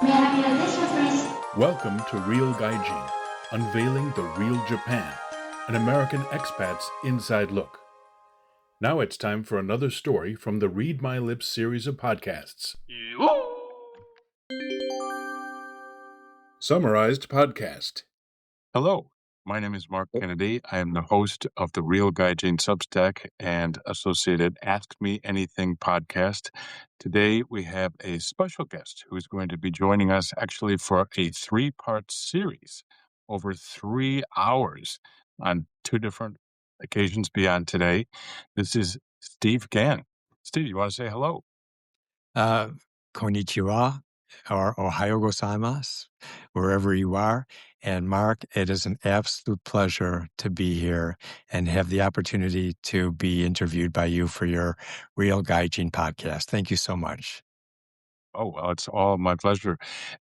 May I have your attention, please? Welcome to Real Gaijin, unveiling the real Japan, an American expat's inside look. Now it's time for another story from the Read My Lips series of podcasts. Summarized Podcast. Hello, my name is Mark Kennedy. I am the host of the Real Gaijin Substack and associated Ask Me Anything podcast. Today we have a special guest who is going to be joining us actually for a 3-part series over 3 hours on 2 different occasions beyond today. This is Steve Gann. Steve, you want to say hello? Konnichiwa or Ohayo gozaimasu, wherever you are. And Mark, it is an absolute pleasure to be here and have the opportunity to be interviewed by you for your Real Gaijin podcast. Thank you so much. Oh, well, it's all my pleasure.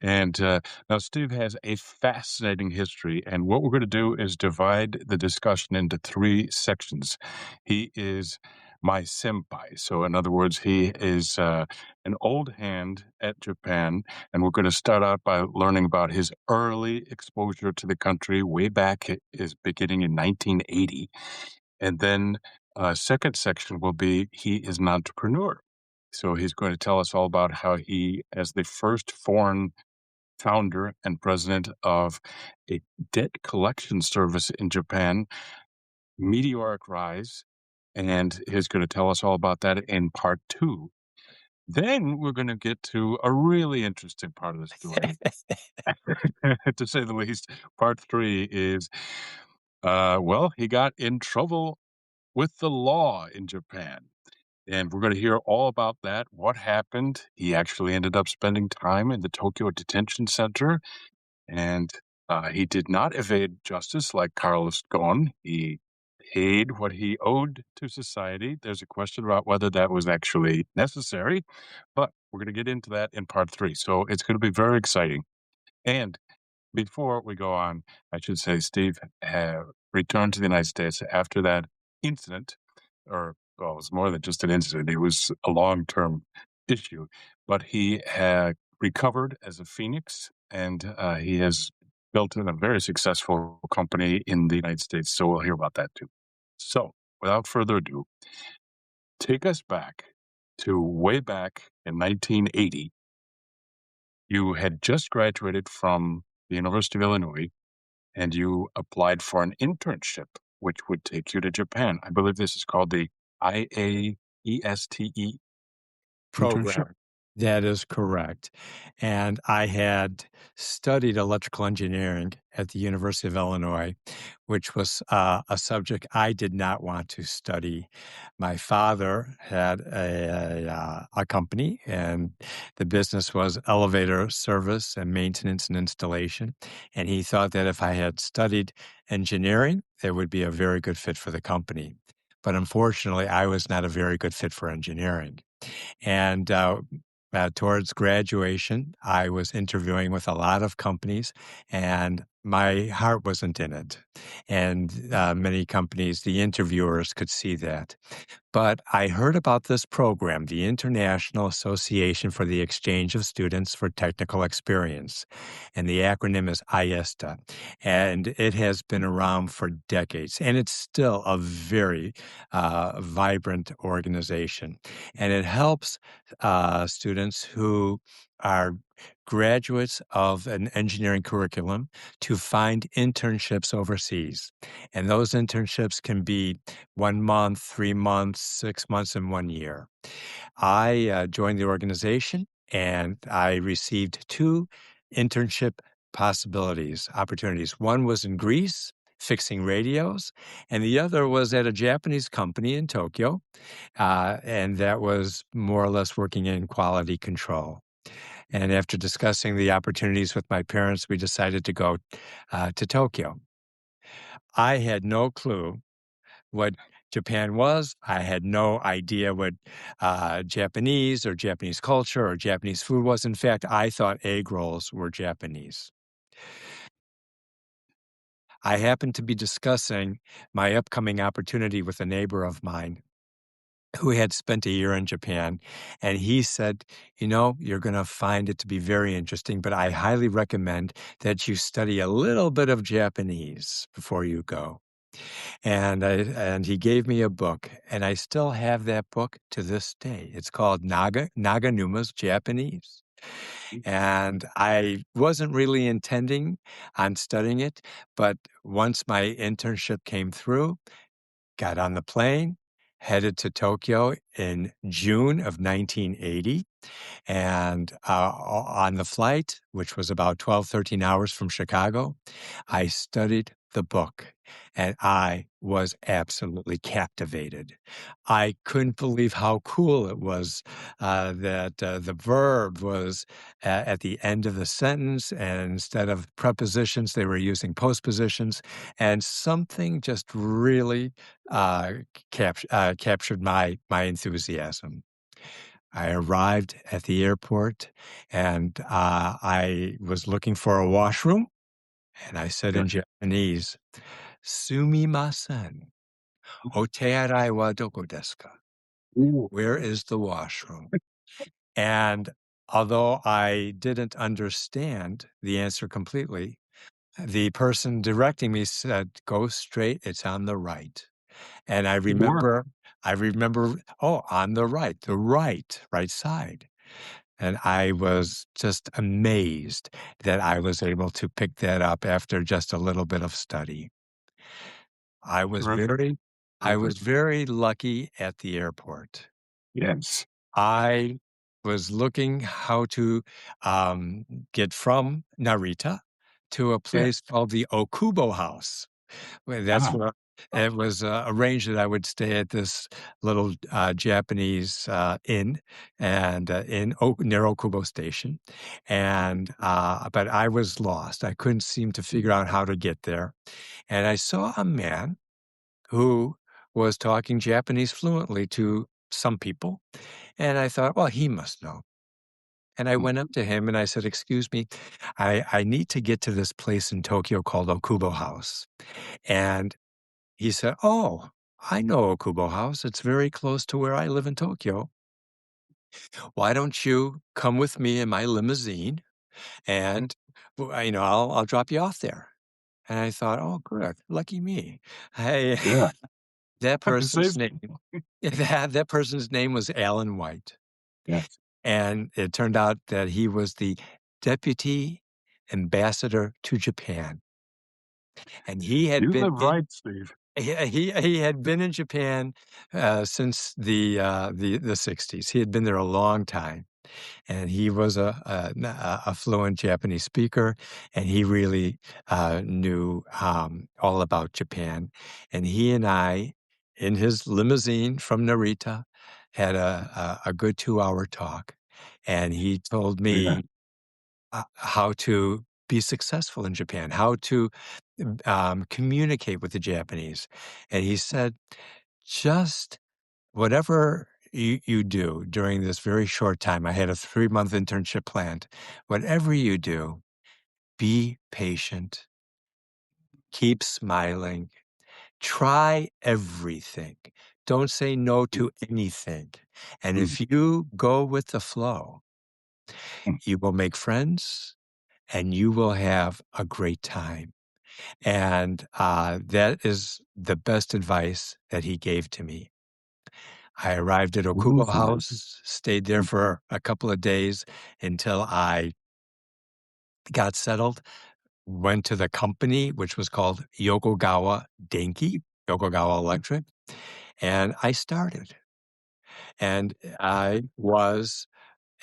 And now Steve has a fascinating history. And what we're going to do is divide the discussion into 3 sections. He is my senpai. So, in other words, he is an old hand at Japan. And we're going to start out by learning about his early exposure to the country way back, is beginning in 1980. And then second section will be he is an entrepreneur. So he's going to tell us all about how he, as the first foreign founder and president of a debt collection service in Japan, meteoric rise, and he's going to tell us all about that in part 2. Then we're going to get to a really interesting part of the story, to say the least. Part 3 is, he got in trouble with the law in Japan. And we're going to hear all about that, what happened. He actually ended up spending time in the Tokyo Detention Center, and he did not evade justice like Carlos Ghosn. He paid what he owed to society. There's a question about whether that was actually necessary, but we're going to get into that in part 3. So it's going to be very exciting. And before we go on, I should say Steve returned to the United States after that incident, or well, it was more than just an incident. It was a long-term issue, but he had recovered as a phoenix, and he has built a very successful company in the United States. So we'll hear about that too. So without further ado, take us back to way back in 1980. You had just graduated from the University of Illinois, and you applied for an internship, which would take you to Japan. I believe this is called the IAESTE internship. Program. That is correct. And I had studied electrical engineering at the University of Illinois, which was a subject I did not want to study. My father had a company, and the business was elevator service and maintenance and installation. And he thought that if I had studied engineering, that would be a very good fit for the company. But unfortunately, I was not a very good fit for engineering. And towards graduation, I was interviewing with a lot of companies, and my heart wasn't in it. And many companies, the interviewers could see that. But I heard about this program, the International Association for the Exchange of Students for Technical Experience, and the acronym is IAESTE. And it has been around for decades, and it's still a very vibrant organization. And it helps students who are graduates of an engineering curriculum to find internships overseas. And those internships can be 1 month, 3 months, 6 months, and 1 year. I joined the organization, and I received 2 internship opportunities. One was in Greece, fixing radios, and the other was at a Japanese company in Tokyo, and that was more or less working in quality control. And after discussing the opportunities with my parents, we decided to go to Tokyo. I had no clue what Japan was. I had no idea what Japanese or Japanese culture or Japanese food was. In fact, I thought egg rolls were Japanese. I happened to be discussing my upcoming opportunity with a neighbor of mine. who had spent a year in Japan. And he said, you're going to find it to be very interesting, but I highly recommend that you study a little bit of Japanese before you go. And he gave me a book, and I still have that book to this day. It's called Naganuma's Japanese. And I wasn't really intending on studying it, but once my internship came through, got on the plane, headed to Tokyo in June of 1980. And on the flight, which was about 12, 13 hours from Chicago, I studied the book and I was absolutely captivated. I couldn't believe how cool it was that the verb was at the end of the sentence, and instead of prepositions, they were using postpositions. And something just really captured my enthusiasm. I arrived at the airport and I was looking for a washroom. And I said in Japanese, Sumimasen, otearai wa doko desu ka? Ooh, Where is the washroom? And although I didn't understand the answer completely, the person directing me said, go straight, it's on the right. And I good work. remember, oh, on the right side. And I was just amazed that I was able to pick that up after just a little bit of study. I was Terrific. very, I Terrific. was very lucky at the airport. Yes. I was looking how to get from Narita to a Yeah. place called the Okubo House. Well, that's Ah, where it was arranged that I would stay at this little Japanese inn and near Okubo Station, and but I was lost. I couldn't seem to figure out how to get there, and I saw a man who was talking Japanese fluently to some people, and I thought, well, he must know. And I mm, went up to him and I said, "Excuse me, I need to get to this place in Tokyo called Okubo House." And he said, "Oh, I know Okubo House. It's very close to where I live in Tokyo. Why don't you come with me in my limousine and I'll drop you off there." And I thought, "Oh, good. Lucky me." Hey, yeah. that I can person's save. name that person's name was Alan White. Yes. And it turned out that he was the deputy ambassador to Japan. And he had You been live in right, Steve. he had been in Japan since the 60s. He had been there a long time, and he was a fluent Japanese speaker, and he really knew all about Japan. And he and I, in his limousine from Narita, had a good 2-hour talk, and he told Yeah. me how to be successful in Japan, how to communicate with the Japanese. And he said, just whatever you do during this very short time, I had a 3-month internship planned, whatever you do, be patient, keep smiling, try everything. Don't say no to anything. And Mm, if you go with the flow, mm. you will make friends and you will have a great time. And that is the best advice that he gave to me. I arrived at Okubo Wonderful. House, stayed there Mm, for a couple of days until I got settled, went to the company, which was called Yokogawa mm, Electric, and I started. And I was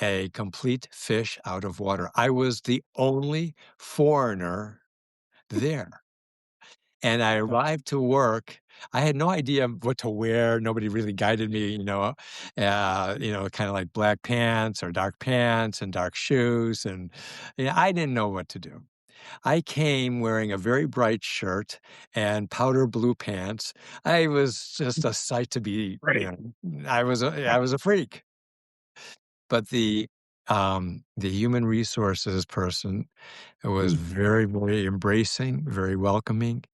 a complete fish out of water. I was the only foreigner there. And I arrived to work. I had no idea what to wear. Nobody really guided me, kind of like black pants or dark pants and dark shoes. And I didn't know what to do. I came wearing a very bright shirt and powder blue pants. I was just a sight to be, great. I was a freak. But the the human resources person was very, very embracing, very welcoming.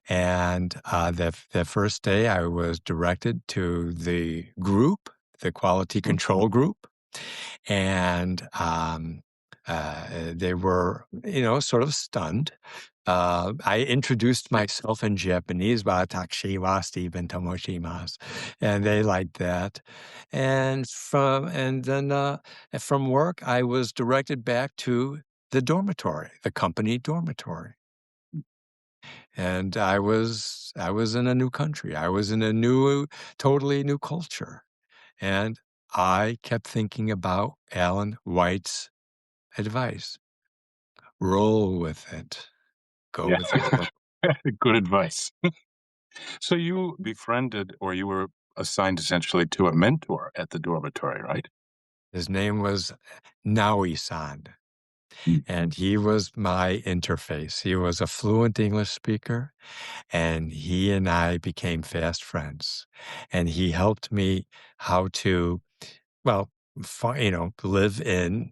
And that first day, I was directed to the group, the quality control group, and they were, sort of stunned. I introduced myself in Japanese, "Watashi wa Stephen Tomoshimasu," and they liked that. And then from work, I was directed back to the dormitory, the company dormitory. And I was in a new country. I was in totally new culture. And I kept thinking about Alan White's advice. Roll with it. Go Yeah. with the flow. Good advice. So you befriended, or you were assigned essentially to a mentor at the dormitory, right? His name was Naui-san, and he was my interface. He was a fluent English speaker, and he and I became fast friends. And he helped me how to, well, live in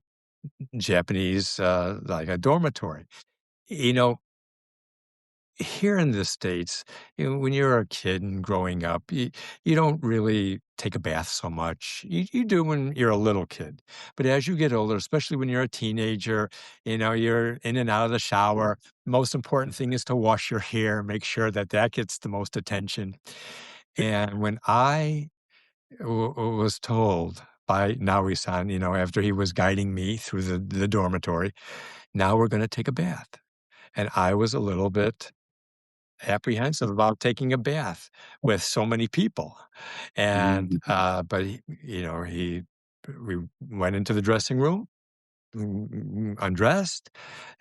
Japanese, like a dormitory. You know, Here in the States, when you're a kid and growing up, you don't really take a bath so much. You do when you're a little kid. But as you get older, especially when you're a teenager, you're in and out of the shower. Most important thing is to wash your hair, make sure that gets the most attention. And when I was told by Naui-san, after he was guiding me through the dormitory, now we're going to take a bath. And I was a little bit apprehensive about taking a bath with so many people. And, but we went into the dressing room, undressed,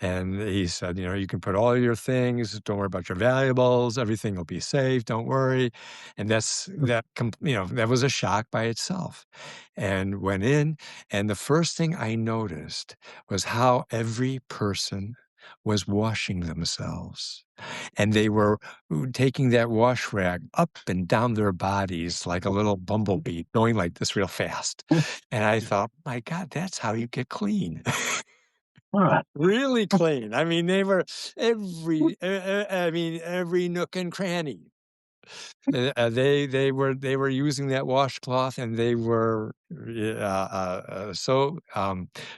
and he said, you can put all your things, don't worry about your valuables, everything will be safe, don't worry. And that was a shock by itself. And went in, and the first thing I noticed was how every person was washing themselves. And they were taking that wash rag up and down their bodies like a little bumblebee, going like this real fast. And I thought, my God, that's how you get clean. Really clean. I mean, they were every nook and cranny. They were using that washcloth, and they were so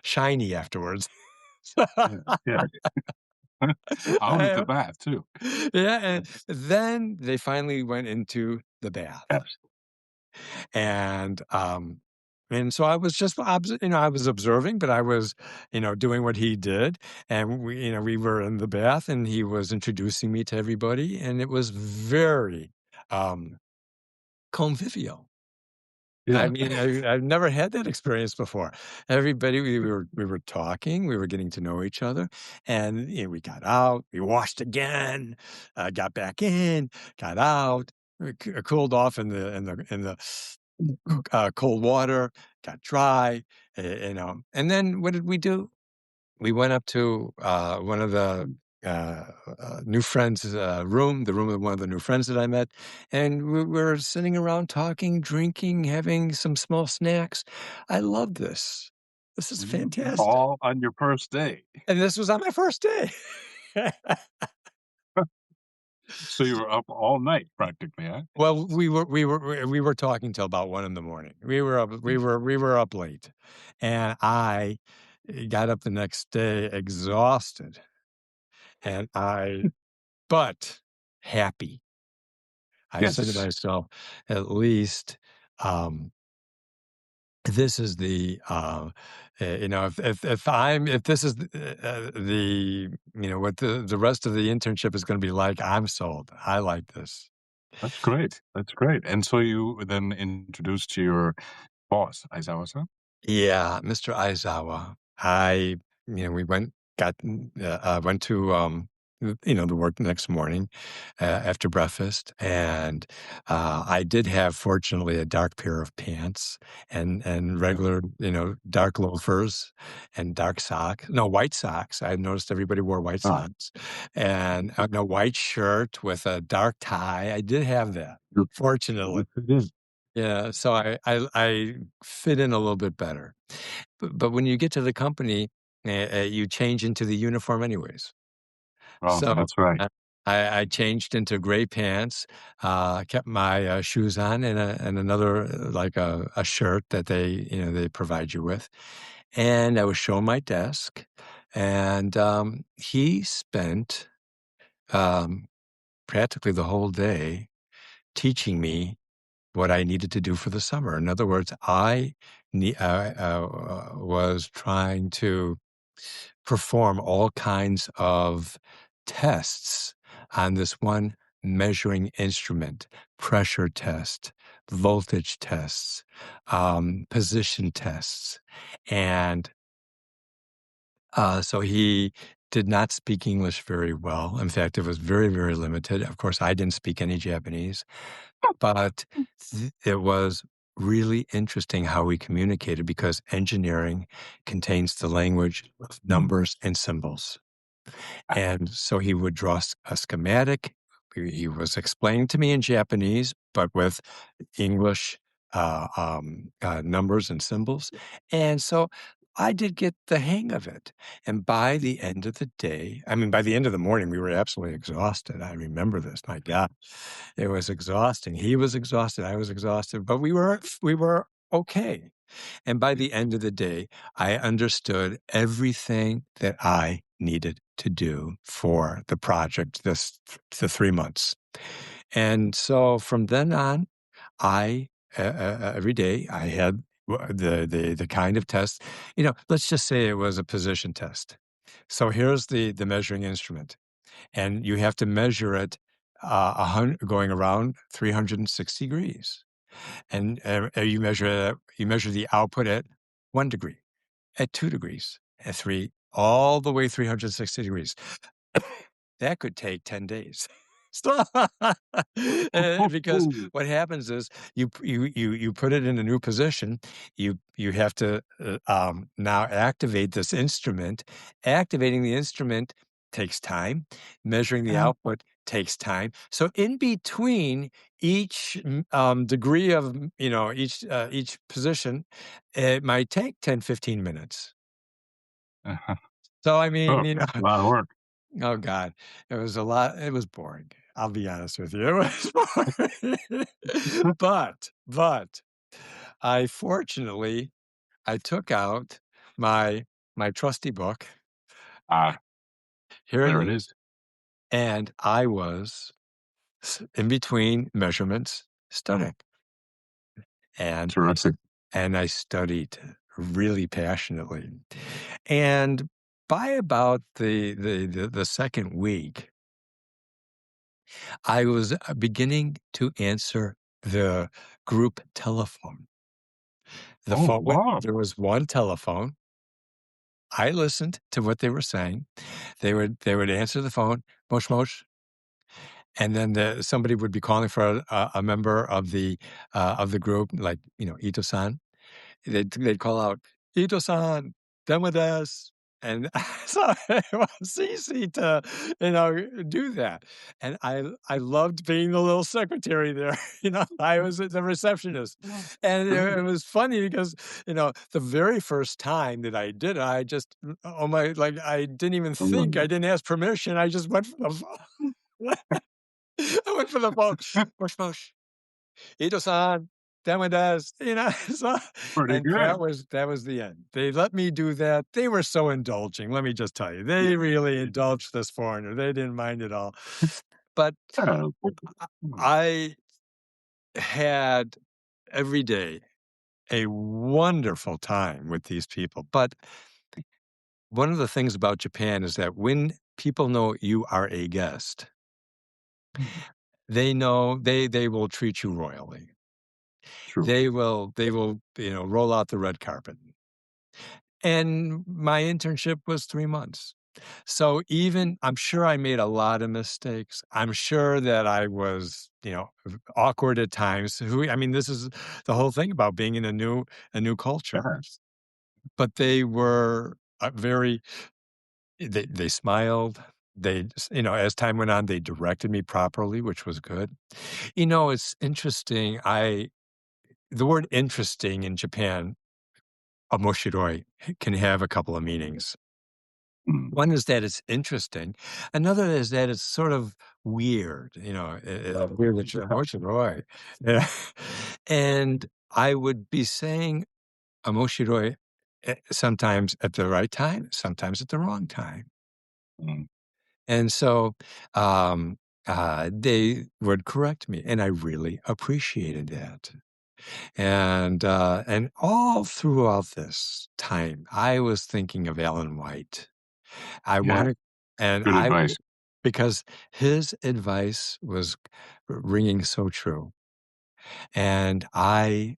shiny afterwards. Yeah. Out of the bath too. Yeah, and then they finally went into the bath. Yes. And so I was just, I was observing, but I was, doing what he did. And we were in the bath, and he was introducing me to everybody, and it was very um, convivial. I Yeah. mean, I've never had that experience before. Everybody, we were talking, we were getting to know each other, and we got out, we washed again, got back in, got out, cooled off in the cold water, got dry, and then what did we do? We went up to one of the new friends' room, the room of one of the new friends that I met, and we were sitting around talking, drinking, having some small snacks. I love this. This is fantastic. All on your first day. And this was on my first day. So you were up all night practically, huh? Well, we were talking till about 1 a.m. We were up late, and I got up the next day exhausted, and but happy. I said to Yes. myself, at least, this is if this is what the rest of the internship is going to be like, I'm sold. I like this. That's great. That's great. And so you were then introduced to your boss, Aizawa-san? Yeah, Mr. Aizawa. We went to, the work the next morning after breakfast. And I did have, fortunately, a dark pair of pants and regular, dark loafers and white socks. I noticed everybody wore white socks and a white shirt with a dark tie. I did have that, Good. fortunately. Yes, it is. Yeah, so I fit in a little bit better. But when you get to the company, you change into the uniform anyways. Oh, So, that's right. I changed into gray pants, kept my, shoes on and another, like a shirt that they provide you with, and I was shown my desk, and, he spent, um, practically the whole day teaching me what I needed to do for the summer. In other words, was trying to perform all kinds of tests on this one measuring instrument, pressure test, voltage tests, position tests. And so he did not speak English very well. In fact, it was very, very limited. Of course, I didn't speak any Japanese, but it was really interesting how we communicated because engineering contains the language of numbers and symbols. And so he would draw a schematic. He was explaining to me in Japanese, but with English numbers and symbols. And so I did get the hang of it. And by the end of the day, I mean, by the end of the morning, we were absolutely exhausted. I remember this. My God, it was exhausting. He was exhausted. I was exhausted, but we were okay. And by the end of the day, I understood everything that I needed to do for the project, the 3 months. And so from then on, I every day I had the kind of test. Let's just say it was a position test. So here's the measuring instrument, and you have to measure it going around 360 degrees, and you measure the output at 1 degree, at 2 degrees, at three, all the way 360 degrees. That could take 10 days. Stop. Because what happens is you put it in a new position. You have to now activate this instrument. Activating the instrument takes time. Measuring the output takes time. So in between each degree of each position, it might take 10, 15 minutes. So I mean, Oh, a lot of work. oh God, it was a lot. It was boring. I'll be honest with you. It was boring. But I took out my trusty book Ah, here there it is. and I was in between measurements studying. And Terrific. I studied really passionately. And by about the second week, I was beginning to answer the group telephone. Oh, wow. There was one telephone. I listened to what they were saying. They would answer the phone, mosh mosh, and then somebody would be calling for a member of the group, like Ito-san. They'd call out Ito-san, demo desu. And so it was easy to, do that. And I loved being the little secretary there. I was the receptionist. And it was funny because, the very first time that I did it, I just, oh my, like, I didn't even think, I didn't ask permission. I just went for the phone. I went for the phone. Push, push. Ito-san, demo desu, so Pretty and good. that was the end. They let me do that. They were so indulging, let me just tell you. They really indulged this foreigner. They didn't mind at all. But Yeah. I had every day a wonderful time with these people. But one of the things about Japan is that when people know you are a guest, they know they will treat you royally. True. They will, roll out the red carpet. And my internship was 3 months. So even I'm sure I made a lot of mistakes. I'm sure that I was, awkward at times. This is the whole thing about being in a new culture. Yes. But they were they smiled. As time went on, they directed me properly, which was good. It's interesting. the word interesting in Japan, omoshiroi, can have a couple of meanings. Mm, One is that it's interesting. Another is that it's sort of weird, weird that you're omoshiroi. Yeah. And I would be saying omoshiroi sometimes at the right time, sometimes at the wrong time. mm, And so they would correct me, and I really appreciated that. And all throughout this time, I was thinking of Alan White. I yeah, wanted, and good advice. because his advice was ringing so true, and I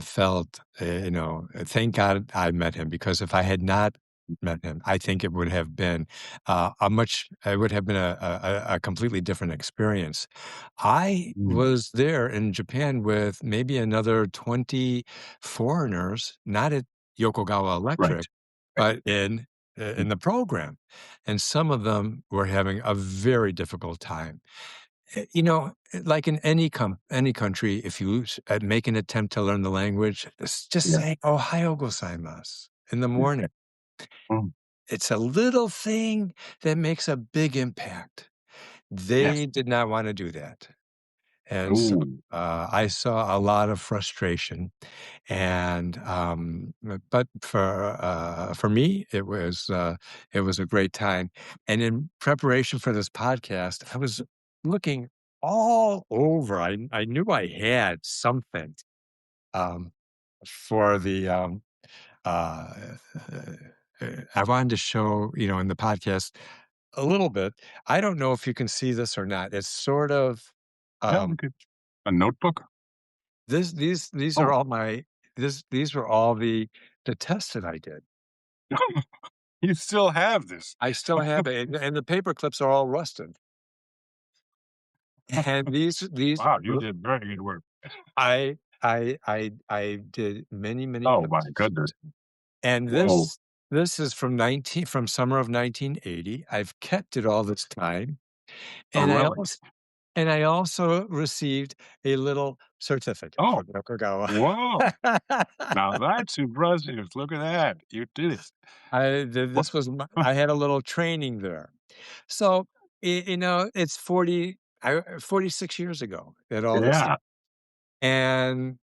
felt, thank God I met him, because if I had not met him, I think it would have been it would have been a completely different experience. I Mm, was there in Japan with maybe another 20 foreigners, not at Yokogawa right. Electric, but in the program. And some of them were having a very difficult time. Like in any country, if you make an attempt to learn the language, just Yeah. say "Ohayo gozaimasu" in the Yeah. morning. Mm, It's a little thing that makes a big impact. yes. They did not want to do that. And so Ooh, I saw a lot of frustration. And but for me, it was a great time. And in preparation for this podcast, I was looking all over. I knew I had something um, for the uh, I wanted to show, in the podcast a little bit. I don't know if you can see this or not. It's sort of yeah, we um, could. A notebook? these are Oh, all these were all the tests that I did. you still have this. I still have it, and the paper clips are all rusted. And these Wow, you did very good work. I did many Oh my classes, goodness. and Whoa. this is from summer of 1980. I've kept it all this time, A and relic. I also received a little certificate Oh, from Yokogawa. whoa. Now that's impressive. Look at that. You did it. What? I had a little training there. So, it's 46 years ago that all this, Yeah. and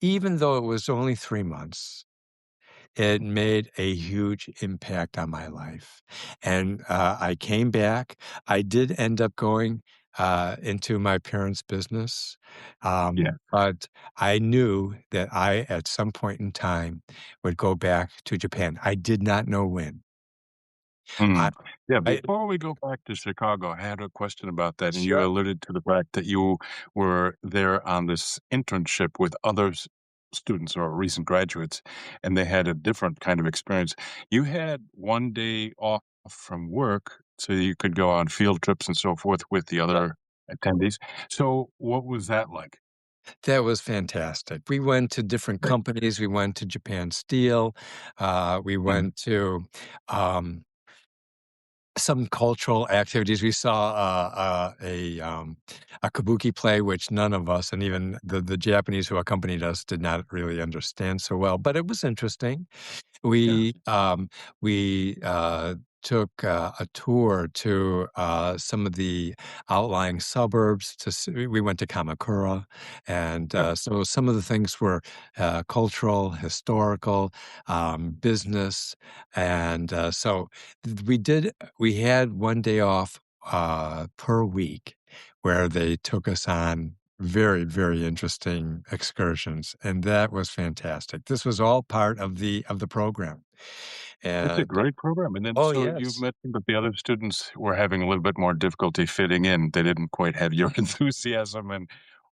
even though it was only 3 months, it made a huge impact on my life. And I came back. I did end up going into my parents' business, Yeah. but I knew that I, at some point in time, would go back to Japan. I did not know when. I, Mm. Yeah, I before we go back to Chicago, I had a question about that, and you Sure. alluded to the fact that you were there on this internship with other students or recent graduates, and they had a different kind of experience. You had one day off from work so you could go on field trips and so forth with the other attendees. So, what was that like? That was fantastic. We went to different Right. companies. We went to Japan Steel. We Mm. went to um, some cultural activities. We saw a kabuki play, which none of us, and even the Japanese who accompanied us, did not really understand so well. But it was interesting. Yeah. We took a tour to some of the outlying suburbs. We went to Kamakura, and Yep. so some of the things were cultural, historical, business, and so we had one day off per week where they took us on very interesting excursions, and that was fantastic. This was all part of the program. It's a And great program, and then oh so you've yes. mentioned that the other students were having a little bit more difficulty fitting in. They didn't quite have your enthusiasm and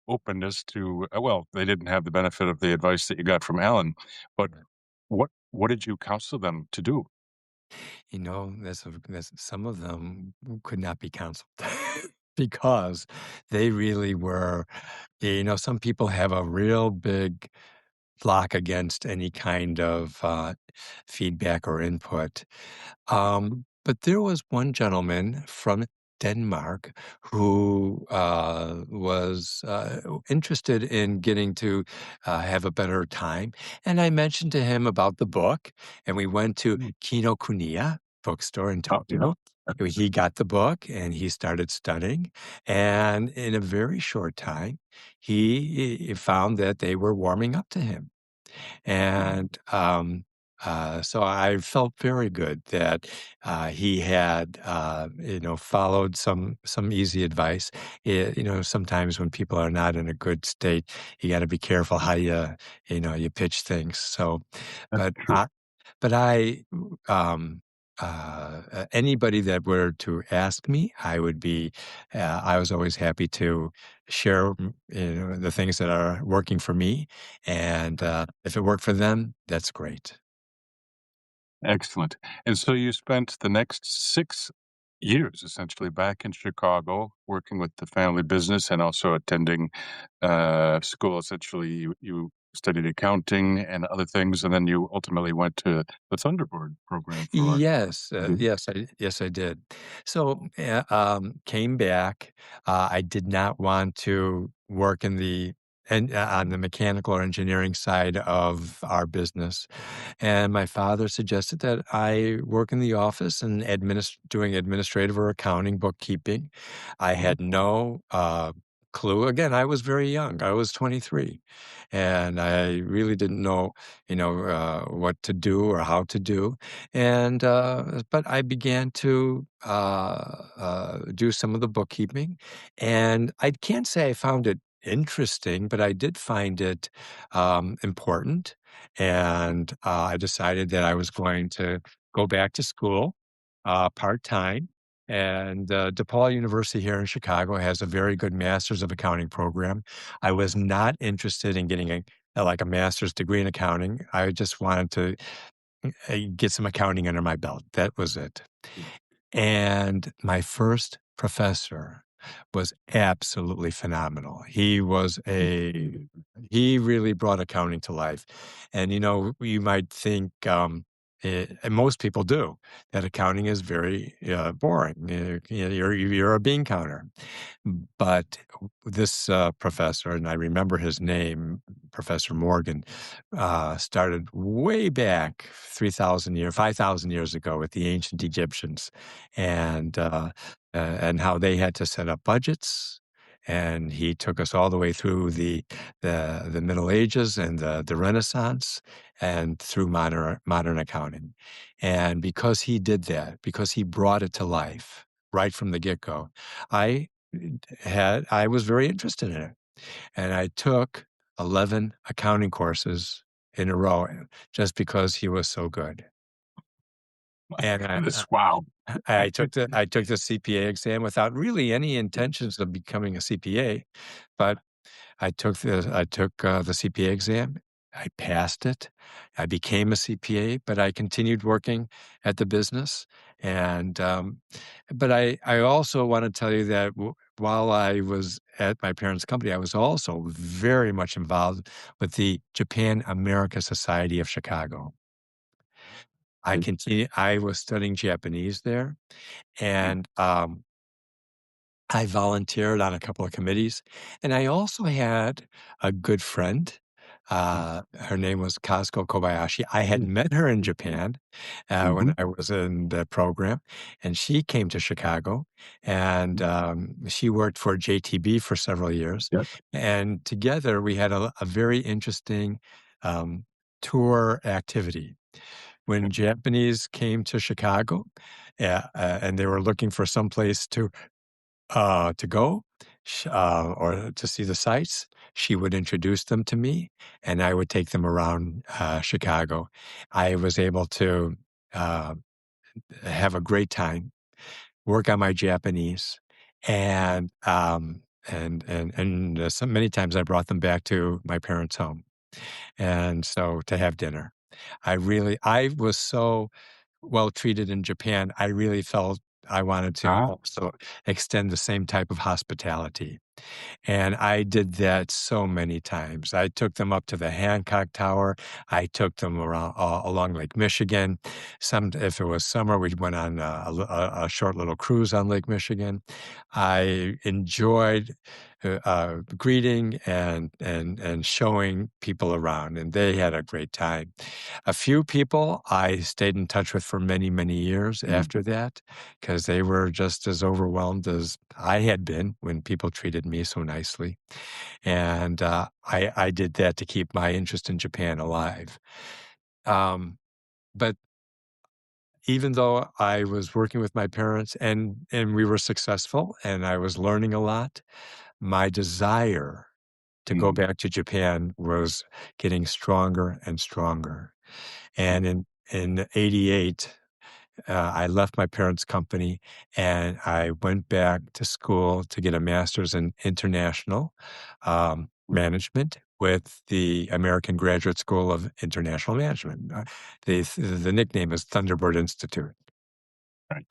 openness to well, they didn't have the benefit of the advice that you got from Alan, but what did you counsel them to do? There's some of them could not be counseled because they really were, some people have a real big block against any kind of feedback or input. But there was one gentleman from Denmark who was interested in getting to have a better time. And I mentioned to him about the book, and we went to Kinokuniya bookstore in Tokyo. He got the book and he started studying. And in a very short time, he found that they were warming up to him. And so I felt very good that he had, followed some easy advice. Sometimes when people are not in a good state, you got to be careful how you pitch things. So, That's but true. I, anybody that were to ask me, I was always happy to share, the things that are working for me. And if it worked for them, that's great. Excellent. And so you spent the next 6 years essentially back in Chicago working with the family business and also attending school. Essentially, you studied accounting and other things, and then you ultimately went to the Thunderbird program for Yes, Mhm. yes, I did. So, came back. I did not want to work on the mechanical or engineering side of our business. And my father suggested that I work in the office and doing administrative or accounting, bookkeeping. I had no clue. Again, I was very young. I was 23, and I really didn't know, what to do or how to do. And but I began to do some of the bookkeeping, and I can't say I found it interesting, but I did find it important. And I decided that I was going to go back to school part time. And DePaul University here in Chicago has a very good master's of accounting program. I was not interested in getting like a master's degree in accounting. I just wanted to get some accounting under my belt. That was it. And my first professor was absolutely phenomenal. He really brought accounting to life. And, you might think, and most people do, that accounting is very boring. You're a bean counter. But this professor, and I remember his name, Professor Morgan, started way back 5,000 years ago with the ancient Egyptians, and how they had to set up budgets. And he took us all the way through the Middle Ages and the Renaissance and through modern accounting. And because he did that, because he brought it to life right from the get-go, I I was very interested in it. And I took 11 accounting courses in a row just because he was so good. And Goodness, wow. I took the CPA exam without really any intentions of becoming a CPA, but I took the CPA exam. I passed it. I became a CPA, but I continued working at the business. And but I also want to tell you that while I was at my parents' company, I was also very much involved with the Japan America Society of Chicago. I was studying Japanese there, and I volunteered on a couple of committees, and I also had a good friend. Her name was Kazuko Kobayashi. I had met her in Japan when Mhm. I was in the program, and she came to Chicago, and she worked for JTB for several years. Yep. And together we had a very interesting um, tour activity. When Japanese came to Chicago, and they were looking for some place to go or to see the sights, she would introduce them to me, and I would take them around Chicago. I was able to uh, have a great time, work on my Japanese, and so many times I brought them back to my parents' home, and so to have dinner. I was so well treated in Japan. I really felt I wanted to Ah, also extend the same type of hospitality. And I did that so many times. I took them up to the Hancock Tower. I took them around along Lake Michigan. If it was summer, we went on a short little cruise on Lake Michigan. I enjoyed greeting and showing people around, and they had a great time. A few people I stayed in touch with for many, many years after that, because they were just as overwhelmed as I had been when people treated me so nicely. And I did that to keep my interest in Japan alive. But even though I was working with my parents and we were successful and I was learning a lot, my desire to go back to Japan was getting stronger and stronger. And in 88, I left my parents' company and I went back to school to get a master's in international management with the American Graduate School of International Management. The nickname is Thunderbird Institute. Right.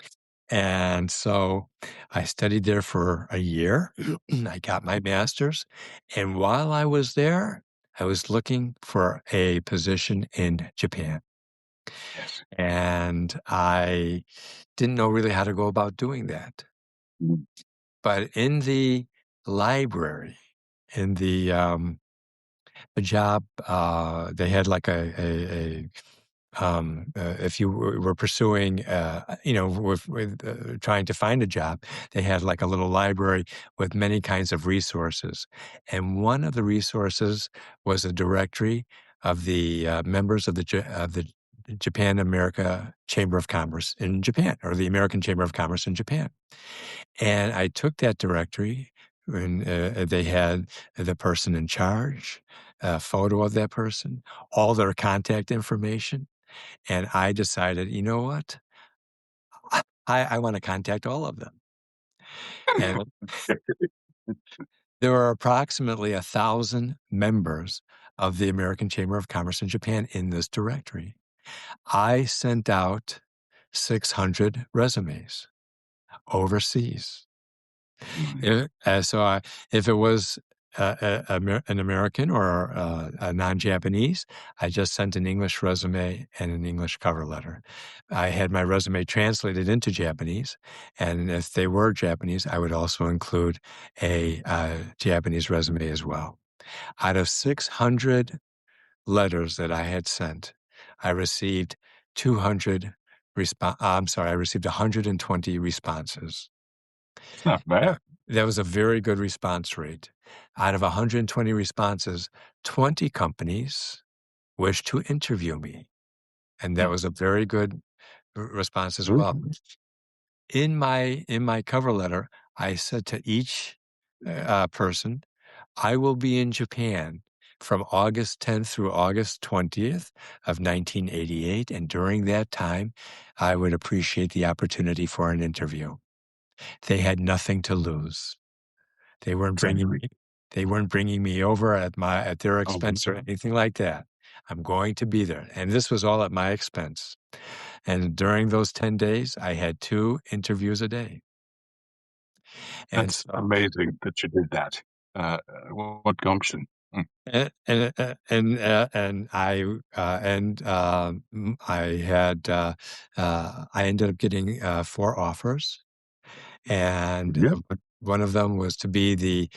And so I studied there for a year. I got my master's. And while I was there, I was looking for a position in Japan. Yes. And I didn't know really how to go about doing that. But in the library, in the job, they had like if you were pursuing, with trying to find a job, they had like a little library with many kinds of resources. And one of the resources was a directory of the members of the Japan America Chamber of Commerce in Japan, or the American Chamber of Commerce in Japan. And I took that directory, and they had the person in charge, a photo of that person, all their contact information. And I decided, you know what? I want to contact all of them. And there were approximately 1,000 members of the American Chamber of Commerce in Japan in this directory. I sent out 600 resumes overseas. If it was an American or a non-Japanese, I just sent an English resume and an English cover letter. I had my resume translated into Japanese, and if they were Japanese, I would also include a Japanese resume as well. Out of 600 letters that I had sent, I received 120 responses. It's not bad. That was a very good response rate. Out of 120 responses, 20 companies wished to interview me. And that was a very good response as well. In my cover letter, I said to each person, I will be in Japan from August 10th through August 20th of 1988. And during that time, I would appreciate the opportunity for an interview. They had nothing to lose. They weren't bringing me over at their expense or anything like that. I'm going to be there. And this was all at my expense. And during those 10 days, I had 2 interviews a day. And That's amazing that you did that. What gumption. I ended up getting 4 offers, and one of them was to be the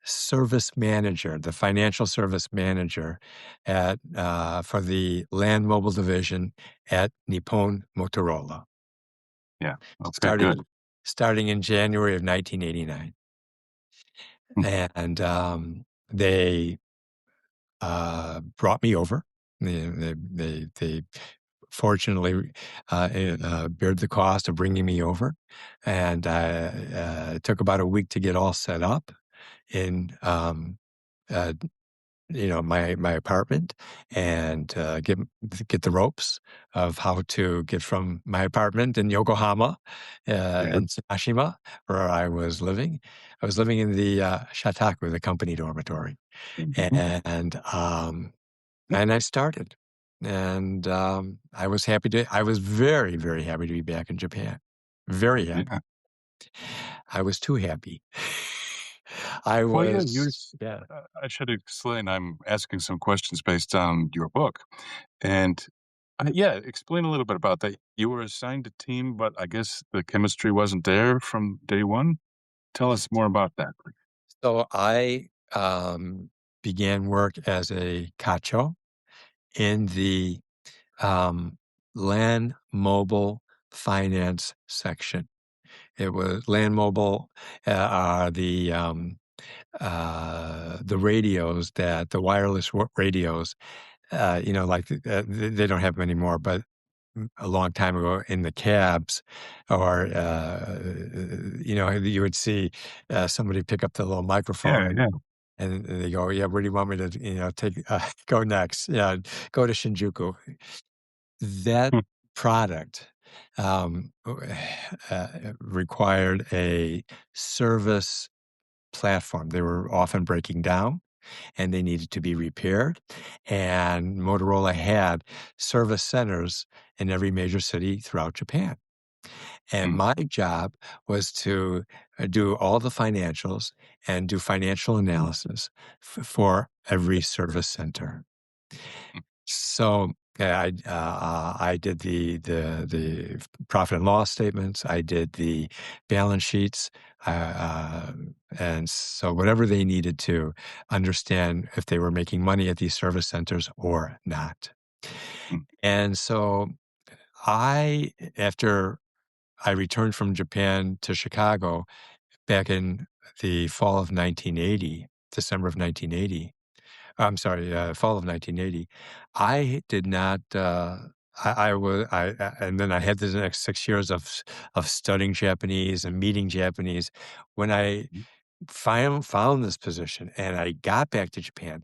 service manager, the financial service manager for the land mobile division at Nippon Motorola. Yeah. Okay, good. Starting in January of 1989. And they brought me over. They fortunately bared the cost of bringing me over, and it took about a week to get all set up in my apartment and get the ropes of how to get from my apartment in Yokohama in Tsunashima, where I was living. I was living in the Shataku, the company dormitory, and I started, and I was very, very happy to be back in Japan. Very happy. I was too happy. I Well, yeah, was, yeah. I should explain. I'm asking some questions based on your book. And yeah, explain a little bit about that. You were assigned a team, but I guess the chemistry wasn't there from day one. Tell us more about that, please. So I began work as a cacho in the um, land mobile finance section. It was land mobile, the radios that the wireless radios, like they don't have them anymore, but a long time ago in the cabs, or you would see somebody pick up the little microphone Yeah, and. yeah. And they go, yeah, where do you want me to, take, go next? Yeah, go to Shinjuku. That Hmm, product required a service platform. They were often breaking down and they needed to be repaired. And Motorola had service centers in every major city throughout Japan. And hmm, my job was to do all the financials and do financial analysis for every service center. hmm, So yeah, I did the profit and loss statements. I did the balance sheets, and so whatever they needed to understand if they were making money at these service centers or not. hmm, And so after I returned from Japan to Chicago back in the fall of 1980, December of 1980. I'm sorry, fall of 1980. I did not. I was. And then I had the next 6 years of studying Japanese and meeting Japanese. When I hmm, found this position and I got back to Japan,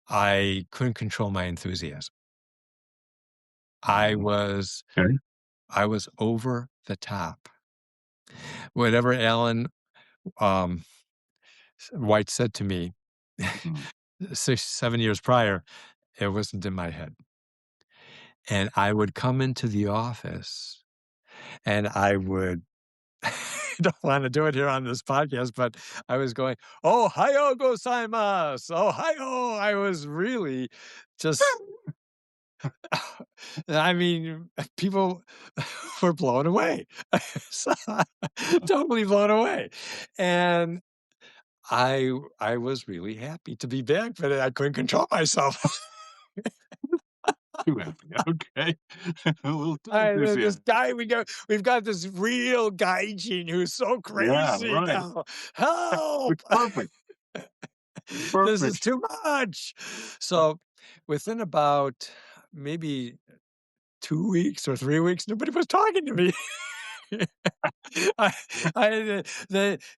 I couldn't control my enthusiasm. I hmm. was Okay. I was over the top. Whatever Alan um, White said to me Hmm. 6, 7 years prior, it wasn't in my head. And I would come into the office and I would, I don't want to do it here on this podcast, but I was going, "Oh, hayo gozaimasu. Oh, hayo." I was really just, I mean, people were blown away. So, totally blown away. And I was really happy to be back, but I couldn't control myself. Too happy. Okay. A little too This enthusiastic. guy, we've got this real Gaijin who's so Yeah, crazy right. now. Help! Perfect. This is Perfect. too much. So within about maybe 2 weeks or 3 weeks, nobody was talking to me. I,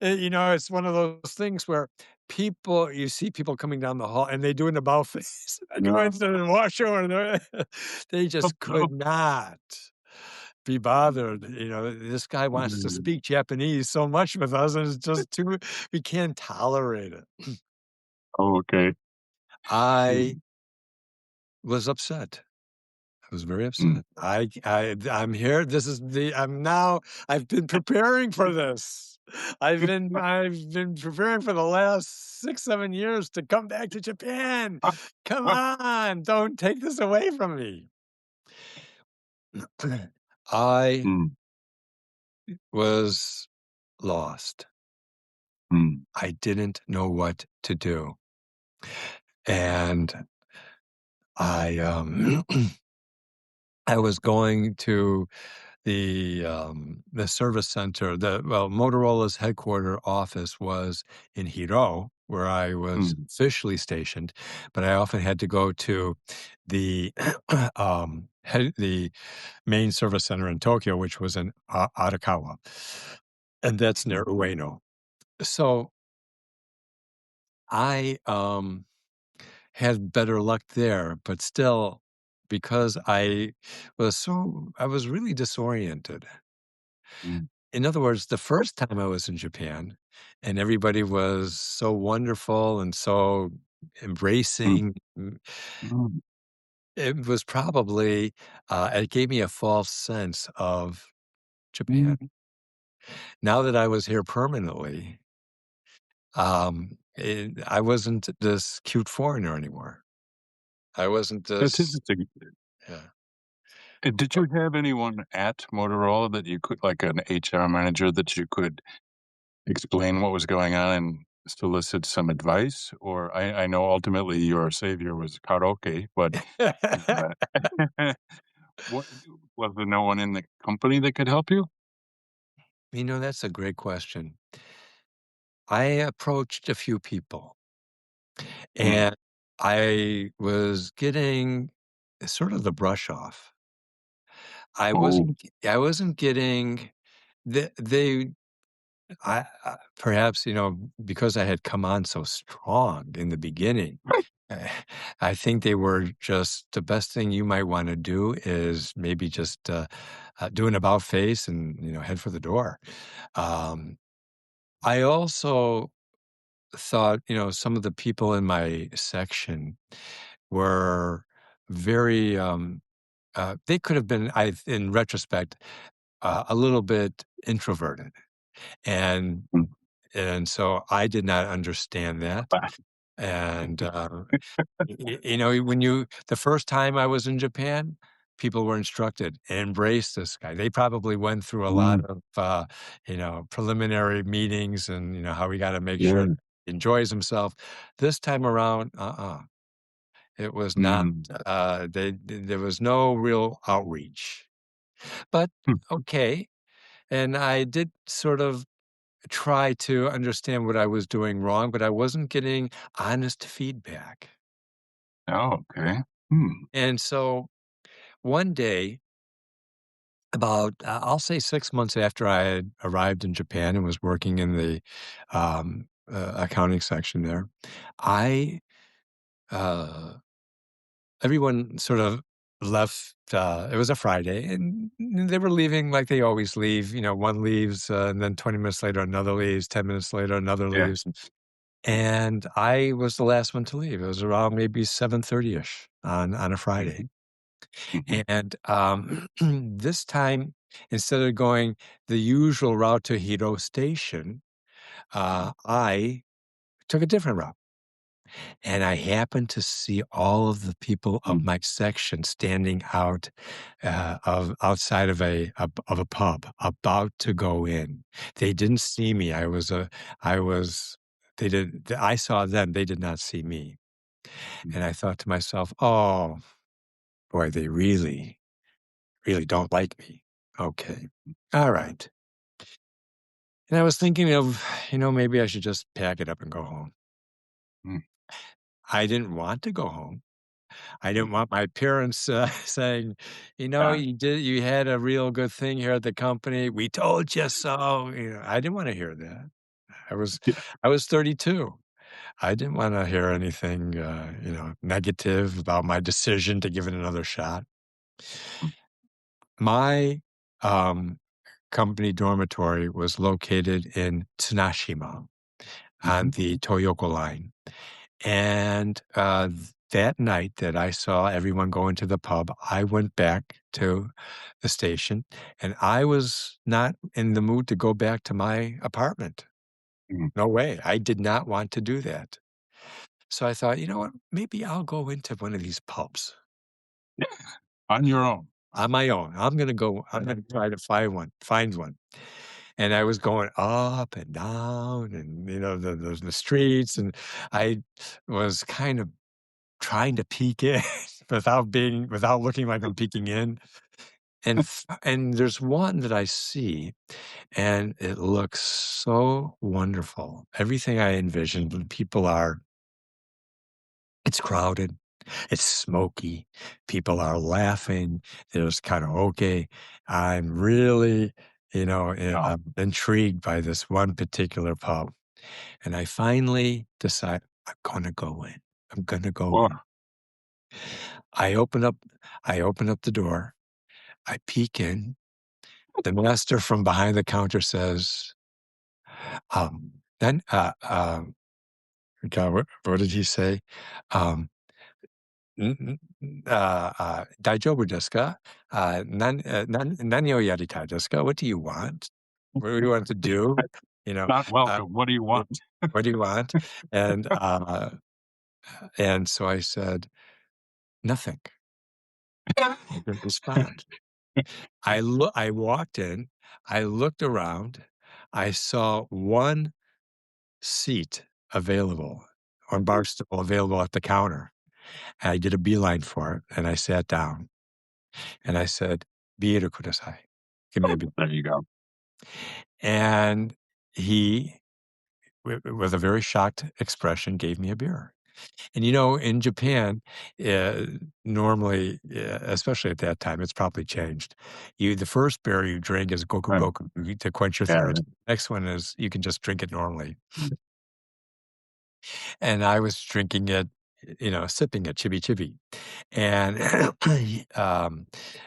it's one of those things where you see people coming down the hall and they do an about face. I go Yeah. into the washroom and they Oh, just no. could not be bothered. This guy wants to Mm. speak Japanese so much with us, and it's just too, we can't tolerate it. Oh, okay. I Mm, was upset. I was very mm. upset. I'm here. I've been preparing for this. I've been preparing for the last 6, 7 years to come back to Japan. Come on, don't take this away from me. I Mm, was lost. mm, I didn't know what to do. And I I was going to the service center. Motorola's headquarter office was in Hiro, where I was mm, officially stationed, but I often had to go to the the main service center in Tokyo, which was in Arakawa, and that's near Ueno. So I had better luck there, but still, because I was really disoriented. mm, In other words, the first time I was in Japan and everybody was so wonderful and so mm, embracing, mm, it was probably, it gave me a false sense of Japan. mm. Now that I was here permanently, I wasn't this cute foreigner anymore. I wasn't That's this, interesting. yeah. Did you have anyone at Motorola that you could like an HR manager that you could explain what was going on and solicit some advice? Or I know ultimately your savior was karaoke, but, uh, what was there no one in the company that could help you? That's a great question. I approached a few people, Mm. and I was getting sort of the brush off. Oh, I wasn't getting they perhaps, because I had come on so strong in the beginning, eh, I think they were just the best thing you might wanna do is maybe just, do an about face and, head for the door. Um, I also thought, some of the people in my section were very, they could have been, in retrospect, a little bit introverted, and mm. and so I did not understand that. And when the first time I was in Japan, people were instructed embrace this guy. They probably went through a lot Mm, of preliminary meetings and how we got to make sure yeah. he enjoys himself. This time around, it was not. Mm, There was no real outreach. But hmm. okay, and I did sort of try to understand what I was doing wrong, but I wasn't getting honest feedback. Oh, okay. Hmm. And so one day, about I'll say 6 months after I had arrived in Japan and was working in the accounting section there, I uh, everyone sort of left. It was a Friday, and they were leaving like they always leave. One leaves, and then 20 minutes later, another leaves. 10 minutes later, another Yeah. leaves. And I was the last one to leave. It was around maybe 7:30ish on a Friday. Mhm, mhm, And, this time, instead of going the usual route to Hiro Station, I took a different route. And I happened to see all of the people of mm, my section standing out, outside of a pub, about to go in. They didn't see me. I was they did I saw them, they did not see me. mm, And I thought to myself, "Oh, boy, they really, really don't like me. Okay. All right." And I was thinking of, maybe I should just pack it up and go home. mm. I didn't want to go home. I Mm. didn't want my parents, saying, Yeah. you had a real good thing here at the company. We told you so." I didn't want to hear that. I was Yeah. I was 32. I didn't want to hear anything, negative about my decision to give it another shot. Mm, My um, company dormitory was located in Tsunashima on mhm, the Toyoko line. And that night that I saw everyone go into the pub, I went back to the station and I was not in the mood to go back to my apartment. mm. No way. I did not want to do that. So I thought, you know what? Maybe I'll go into one of these pubs On your own. on my own. I'm going to try to find one. And I was going up and down and, the streets. And I was kind of trying to peek in without looking like I'm peeking in. And there's one that I see, and it looks so wonderful. Everything I envisioned, when it's crowded, it's smoky, people are laughing, there's karaoke. I'm really, Oh, I'm intrigued by this one particular pub. And I finally decide I'm gonna go in. I'm gonna go well, in. I open up I open up the door. I peek in. The master from behind the counter says, then, God, what did he say? Um, "Daijoubu desu ka? Nani o yaritai desu ka? What do you want?" what do you want to do? You know, Not uh, welcome. What do you want? what do you want? And so I said, nothing. I didn't respond. I walked in, I looked around, I saw one seat available or bar stool available at the counter. I did a beeline for it and I sat down and I said, "Biiru kudasai." Give me a beer. There you go. And he, with a very shocked expression, gave me a beer. And in Japan, uh, normally, especially at that time, it's probably changed. The first beer you drink is goku Right. goku to quench your Yeah, thirst. right. Next one is you can just drink it normally. And I was drinking it, sipping it, chibi chibi. And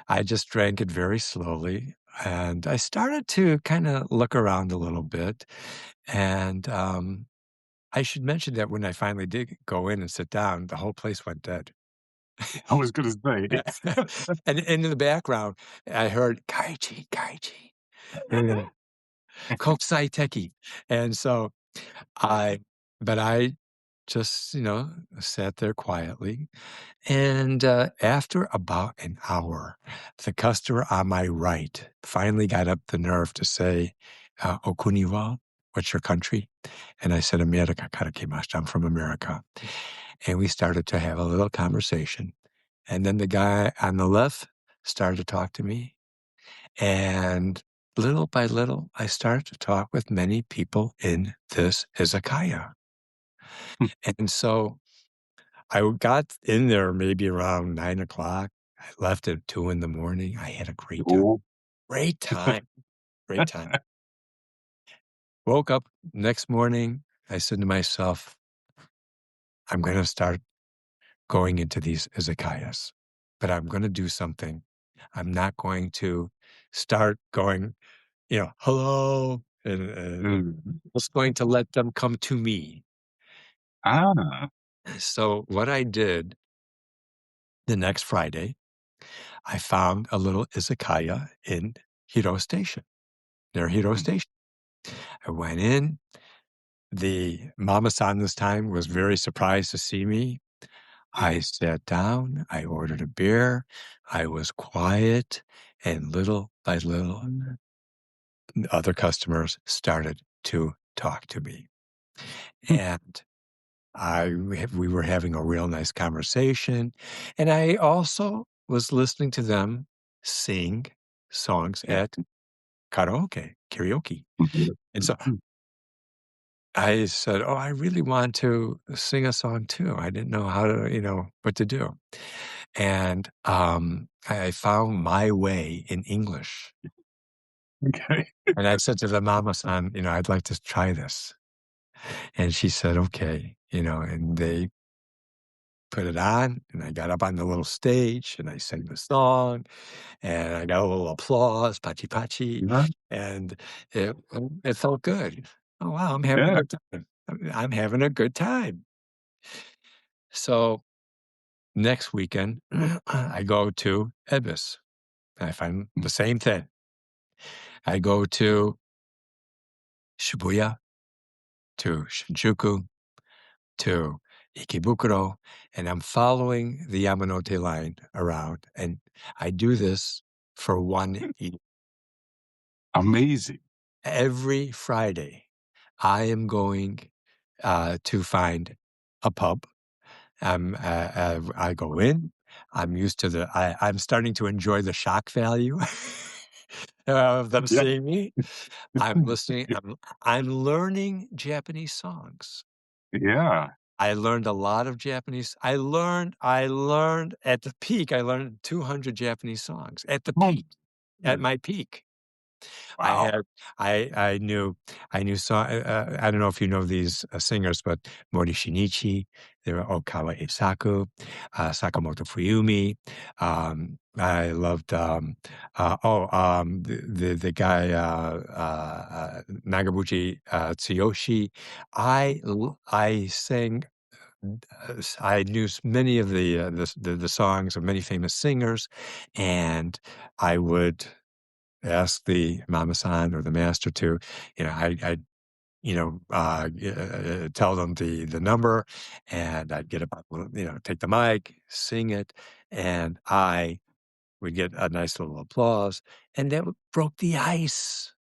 I just drank it very slowly. And I started to kind of look around a little bit. And I should mention that when I finally did go in and sit down, the whole place went dead. I was going to say. And in the background, I heard Gaijin, Gaijin, Kokusai Teki. And so but I just, sat there quietly. And after about an hour, the customer on my right finally got up the nerve to say, Okuni wa, what's your country? And I said, America kara kimashita. I'm from America. And we started to have a little conversation. And then the guy on the left started to talk to me. And little by little, I started to talk with many people in this izakaya. And so I got in there maybe around 9 o'clock. I left at 2 in the morning. I had a great time. Oh, Great time. Great time. Woke up next morning. I said to myself, I'm going to start going into these izakayas, but I'm going to do something. I'm not going to start going, hello, and just going to let them come to me. So what I did the next Friday, I found a little izakaya in Hiro Station, near Hiro Station. I went in. The mama-san this time was very surprised to see me. I sat down. I ordered a beer. I was quiet. And little by little, other customers started to talk to me. And we were having a real nice conversation. And I also was listening to them sing songs at karaoke. And so I said, "Oh, I really want to sing a song too." I didn't know how to, what to do. And I found my way in English. Okay. And I said to the mama-san, I'd like to try this. And she said, okay, and they put it on, and I got up on the little stage and I sang the song and I got a little applause, pachi pachi, Yeah. and it felt good. Oh, wow, I'm having a good time. I'm having a good time. So next weekend, I go to Ebis. I find the same thing. I go to Shibuya, to Shinjuku, to Ikebukuro, and I'm following the Yamanote line around. And I do this for 1 year. Amazing. Every Friday, I am going to find a pub. I go in. I'm used to I'm starting to enjoy the shock value of them Yeah. seeing me. I'm listening. I'm learning Japanese songs. Yeah. I learned a lot of Japanese. I learned at the peak. I learned 200 Japanese songs at the peak. At my peak. Wow. I knew song. I don't know if you know these singers, but Mori Shinichi, there were Okawa Eisaku, Sakamoto Fuyumi. I loved the guy Nagabuchi Tsuyoshi. I sang. I knew many of the songs of many famous singers, and I would ask the mama-san or the master to, I tell them the number, and I'd get up, take the mic, sing it, and I would get a nice little applause, and that broke the ice.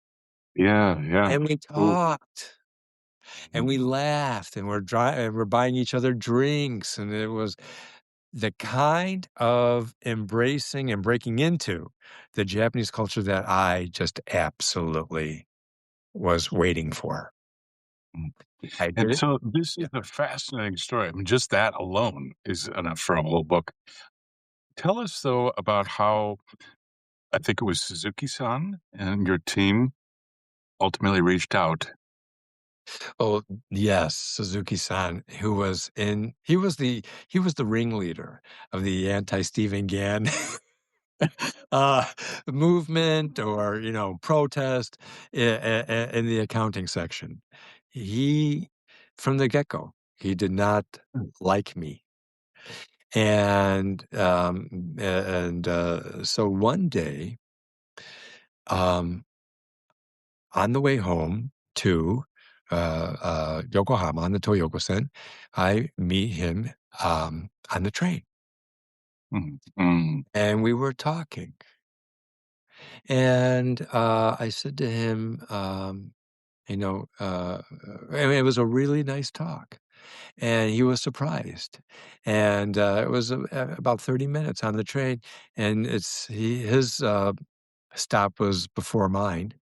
Yeah, yeah. And we Ooh. talked, and we laughed, and we're buying each other drinks, and it was the kind of embracing and breaking into the Japanese culture that I just absolutely was waiting for. Mm. I And did it. so this Yeah. is a fascinating story. I mean, just that alone is enough for a whole book. Tell us, though, about how I think it was Suzuki-san and your team ultimately reached out. Oh, yes, Suzuki-san, he was the ringleader of the anti-Stephen Gann uh, movement or, protest in the accounting section. He, from the get-go, he did not Mm, like me. So one day, um, on the way home to Yokohama on the Toyokosen, I meet him on the train, mm, mm, and we were talking. And I said to him, you know, uh, I mean, it was a really nice talk, and he was surprised. And it was about 30 minutes on the train, and his stop was before mine.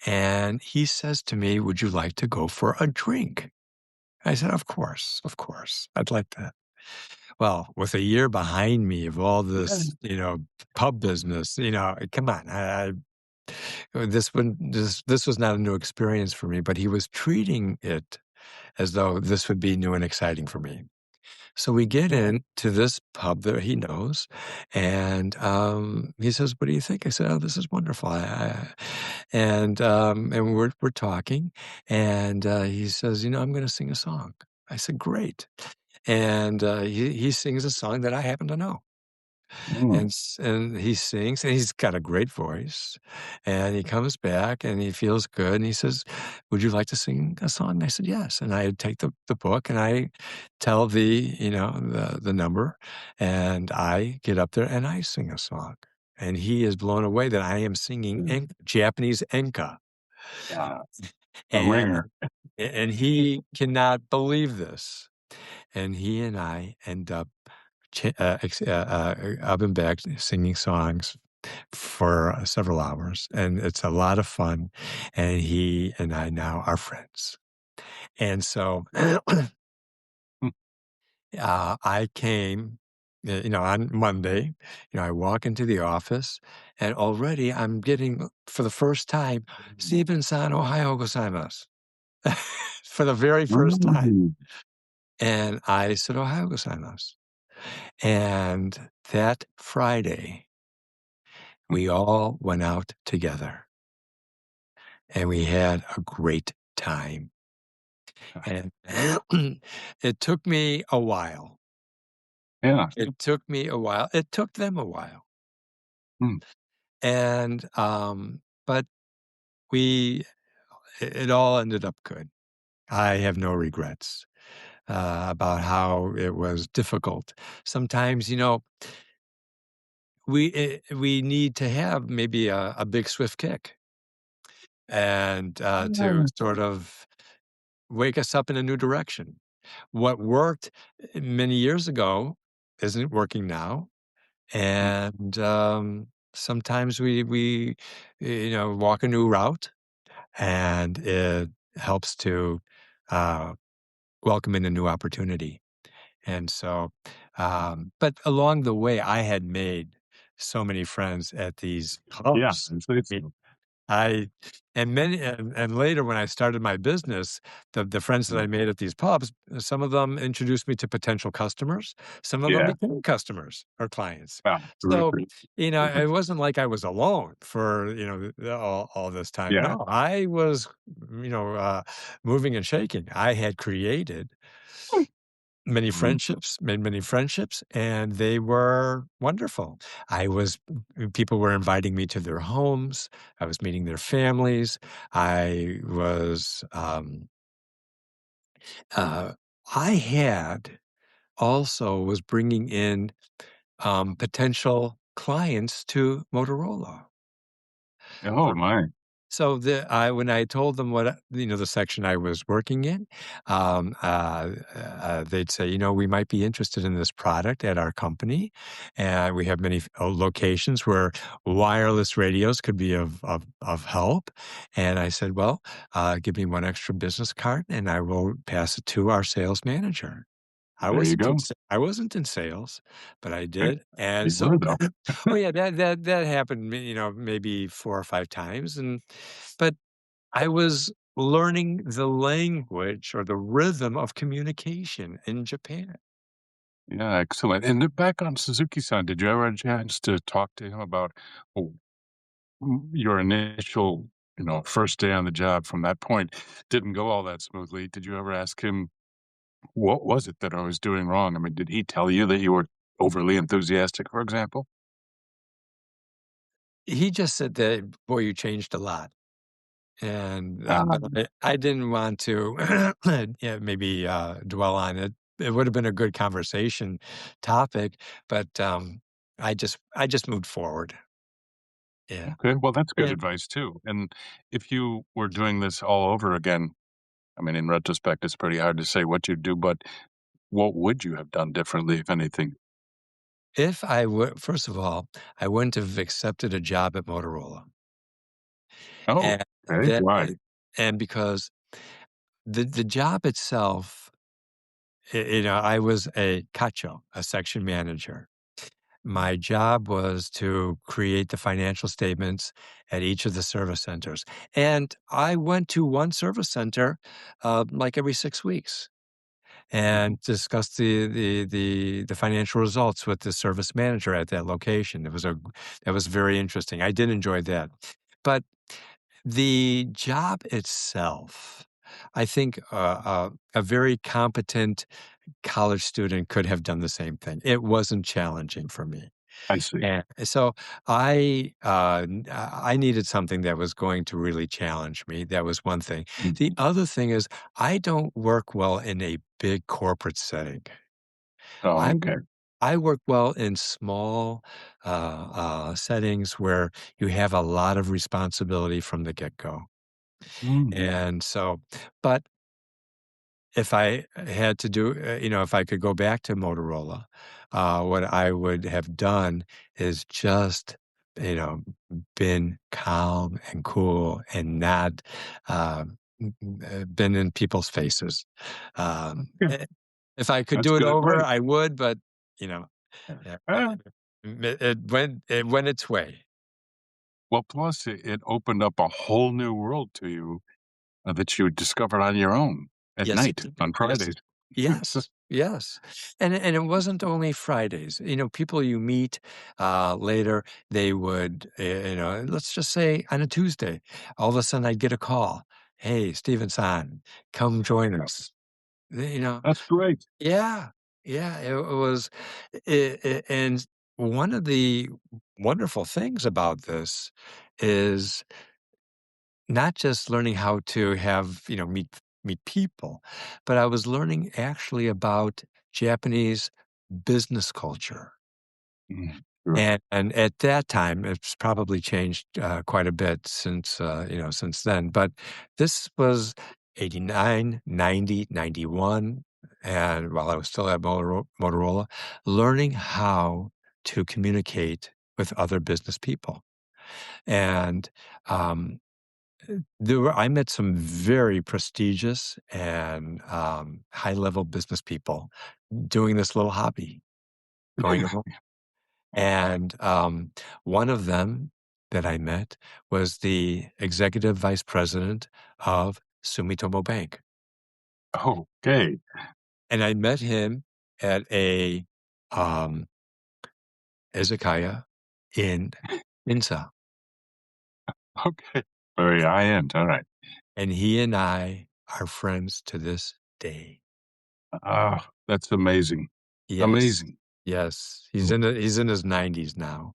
And he says to me, "Would you like to go for a drink?" I said, of course, I'd like that." Well, with a year behind me of all yeah, this, pub business, come on, this was not a new experience for me, but he was treating it as though this would be new and exciting for me. So we get into this pub that he knows, and he says, "What do you think?" I said, "Oh, this is wonderful." And we're talking, and he says, "I'm going to sing a song." I said, "Great." And he sings a song that I happen to know. mm, And he sings, and he's got a great voice, and he comes back, and he feels good, and he says, "Would you like to sing a song?" And I said, "Yes." And I take the book, and I tell the number, and I get up there, and I sing a song. And he is blown away that I am singing mm, Japanese enka, yeah, a and ringer. he cannot believe this. And he and I end up up and back singing songs for several hours, and it's a lot of fun. And he and I now are friends. And so, Mm, I came, on Monday. I walk into the office, and already I'm getting for the first time, "Stephen-san, ohayo gozaimasu," for the very first time. mm, And I said, "Ohayo gozaimasu." And that Friday, mm, we all went out together, and we had a great time. And it took me a while. yeah. It took me a while. It took them a while. Mm, And but we it all ended up good. I have no regrets about how it was difficult. Sometimes, we need to have maybe a big swift kick, and to mm, sort of wake us up in a new direction. What worked many years ago isn't working now, mm, and sometimes we walk a new route, and it helps to uh, welcome in a new opportunity. And so, but along the way, I had made so many friends at these yeah, pubs. I'd say I mean, so. I and later when I started my business, the friends that Mm, I made at these pubs, some of them introduced me to potential customers. Some of them yeah, became customers or clients. wow, So, terrific. it wasn't like I was alone for, all this time. Yeah. No, I was, moving and shaking. I had created Mhm. made many friendships, and they were wonderful. People were inviting me to their homes. I was meeting their families. I was, uh, I had also was bringing in potential clients to Motorola. Oh, my. So when I told them the section I was working in, they'd say, we might be interested in this product at our company, and we have many locations where wireless radios could be of help. And I said, well, give me one extra business card, and I will pass it to our sales manager. There you go. I wasn't in sales, but I Right. did, and You so were, though. oh yeah, that happened, maybe 4 or 5 times, but I was learning the language or the rhythm of communication in Japan. Yeah, excellent. And back on Suzuki-san, did you ever have a chance to talk to him about, oh, your initial, first day on the job from that point didn't go all that smoothly? Did you ever ask him, what was it that I was doing wrong? I mean, did he tell you that you were overly enthusiastic, for example? He just said that, "Boy, you changed a lot." And, Ah, but I didn't want to, yeah, maybe, dwell on it. It would have been a good conversation topic, but, I just moved forward. Yeah. okay. Well, that's good Yeah. advice too. And if you were doing this all over again, I mean, in retrospect, it's pretty hard to say what you'd do, but what would you have done differently, if anything? If I would first of all, I wouldn't have accepted a job at Motorola, Oh, and okay. that Why? and because the job itself, I was a kacho, a section manager. My job was to create the financial statements at each of the service centers, and I went to one service center, like every 6 weeks, Mhm. and discussed the financial results with the service manager at that location. That was very interesting. I did enjoy that. But the job itself, I think, a very competent college student could have done the same thing. It wasn't challenging for me. I see. And so I needed something that was going to really challenge me. That was one thing. The Mhm. other thing is I don't work well in a big corporate setting. Oh, I okay. work I work well in small settings where you have a lot of responsibility from the get-go. Mm. And so, but if I had to do, if I could go back to Motorola, what I would have done is just, you know, been calm and cool and not been in people's faces. Yeah, If I could that's do it good over, advice. I would, but you know, yeah, Ah, it went its way. well, plus it opened up a whole new world to you that you discovered on your own at Yes, it night did. on Yes, Fridays. yes, yes, and it wasn't only Fridays. People you meet later, they would, let's just say on a Tuesday, all of a sudden I'd get a call. Hey, Steven-san, come join us. You know, That's great. yeah, yeah. It was, and one of the wonderful things about this is not just learning how to meet people, but I was learning actually about Japanese business culture. Mm, sure. And at that time, it's probably changed, quite a bit since then, but this was 89, 90, 91, and while I was still at Motorola, learning how to communicate with other business people. And, um I met some very prestigious and, high-level business people doing this little hobby, going along. And, one of them that I met was the executive vice president of Sumitomo Bank, Okay. and I met him at a, um, izakaya in Ginza, Okay. Very high end. All right. and he and I are friends to this day. Ah, That's amazing. Yes. Amazing. Yes. He's in his 90s now.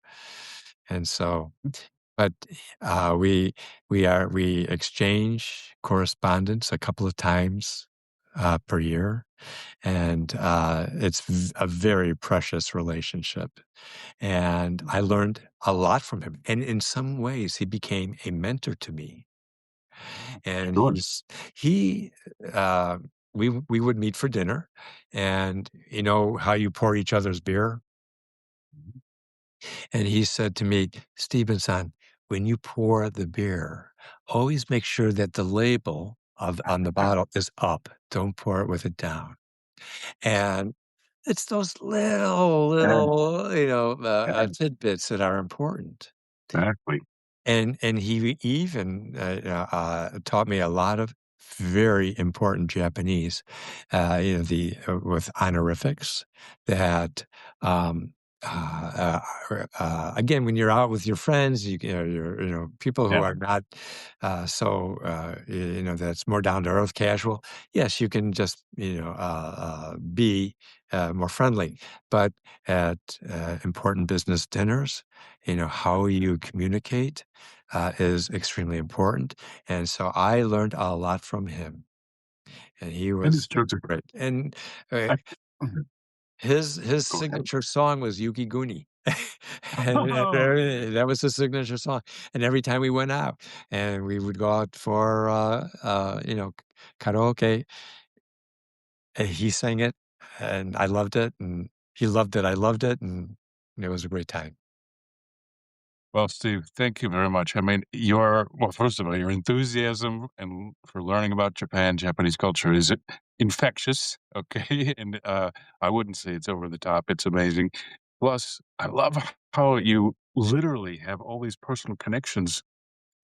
And so, but we exchange correspondence a couple of times per year, and it's a very precious relationship. And I learned a lot from him, and in some ways, he became a mentor to me. And Sure. he we would meet for dinner, and you know how you pour each other's beer. And he said to me, Stevenson, when you pour the beer, always make sure that the label on the bottle is up. Don't pour it with it down. And it's those little, tidbits that are important. Exactly. And he even taught me a lot of very important Japanese, with honorifics that, um, again, when you're out with your friends, people who Yeah. are not that's more down to earth, casual. Yes, you can just be more friendly, but at important business dinners, how you communicate is extremely important. And so I learned a lot from him, and he That is was true. great. And uh, I- his Go ahead. signature song was Yuki Guni. And that was his signature song. And every time we went out and we would go out for, karaoke, he sang it and I loved it. And he loved it. I loved it. And it was a great time. Well, Steve, thank you very much. I mean, first of all, your enthusiasm and for learning about Japan, Japanese culture is infectious. Okay. And I wouldn't say it's over the top. It's amazing. Plus, I love how you literally have all these personal connections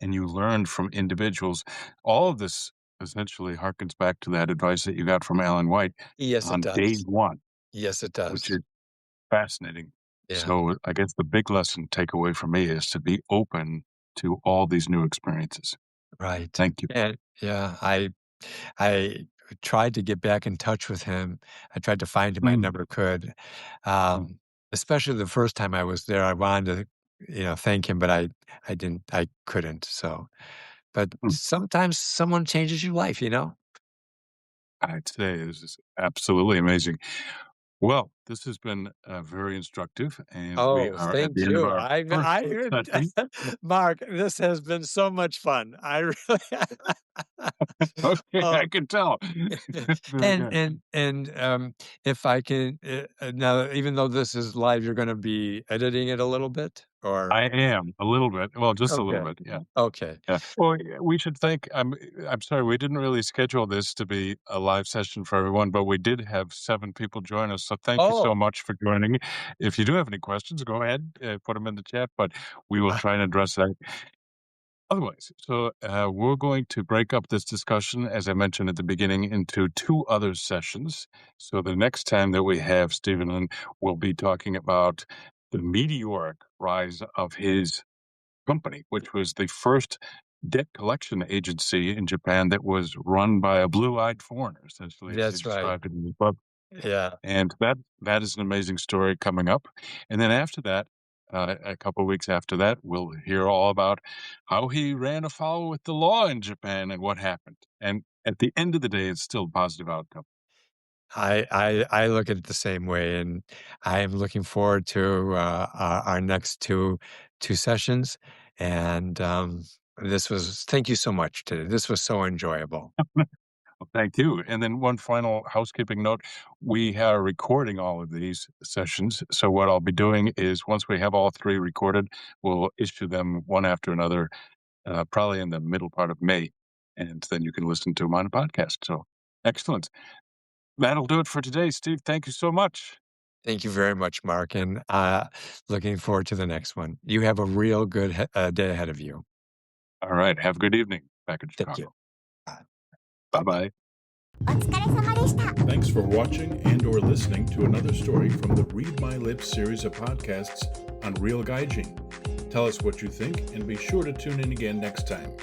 and you learn from individuals. All of this essentially harkens back to that advice that you got from Alan White Yes, it on day does. one, Yes, it which does. is fascinating. Yeah. So I guess the big lesson takeaway for me is to be open to all these new experiences. Right. Thank you. And yeah, I tried to get back in touch with him. I tried to find him. I Mm, never could. mm, Especially the first time I was there, I wanted to, thank him, but I didn't, I couldn't. So, but mm. sometimes someone changes your life, I'd say this is absolutely amazing. Well, this has been very instructive, and we Oh, are at thank the end of you. our first session. Mark, this has been so much fun. I really, Okay, I oh, can tell. Very and good. if I can now, even though this is live, you're going to be editing it a little bit, or I am a little bit. Well, just a little okay, bit. Yeah. okay. Yeah. Well, yeah, we should thank I'm sorry, we didn't really schedule this to be a live session for everyone, but we did have 7 people join us, so thank you so Oh, much for joining. If you do have any questions, go ahead, put them in the chat, but we will try and address that otherwise. So, we're going to break up this discussion, as I mentioned at the beginning, into 2 other sessions. So the next time that we have Stephen on, we'll be talking about the meteoric rise of his company, which was the first debt collection agency in Japan that was run by a blue-eyed foreigner, essentially, as he that's right. described it in the book. Yeah. And that is an amazing story coming up. And then after that, a couple of weeks after that, we'll hear all about how he ran afoul with the law in Japan and what happened. And at the end of the day, it's still a positive outcome. I look at it the same way, and I am looking forward to our next two sessions. And thank you so much today. This was so enjoyable. Well, thank you. And then one final housekeeping note. We are recording all of these sessions. So what I'll be doing is once we have all 3 recorded, we'll issue them one after another, probably in the middle part of May. And then you can listen to them on a podcast. So excellent. That'll do it for today, Steve. Thank you so much. Thank you very much, Mark, and looking forward to the next one. You have a real good day ahead of you. All right. Have a good evening back in Thank you. Chicago. Bye-bye. Thanks for watching and or listening to another story from the Read My Lips series of podcasts on Real Gaijin. Tell us what you think and be sure to tune in again next time.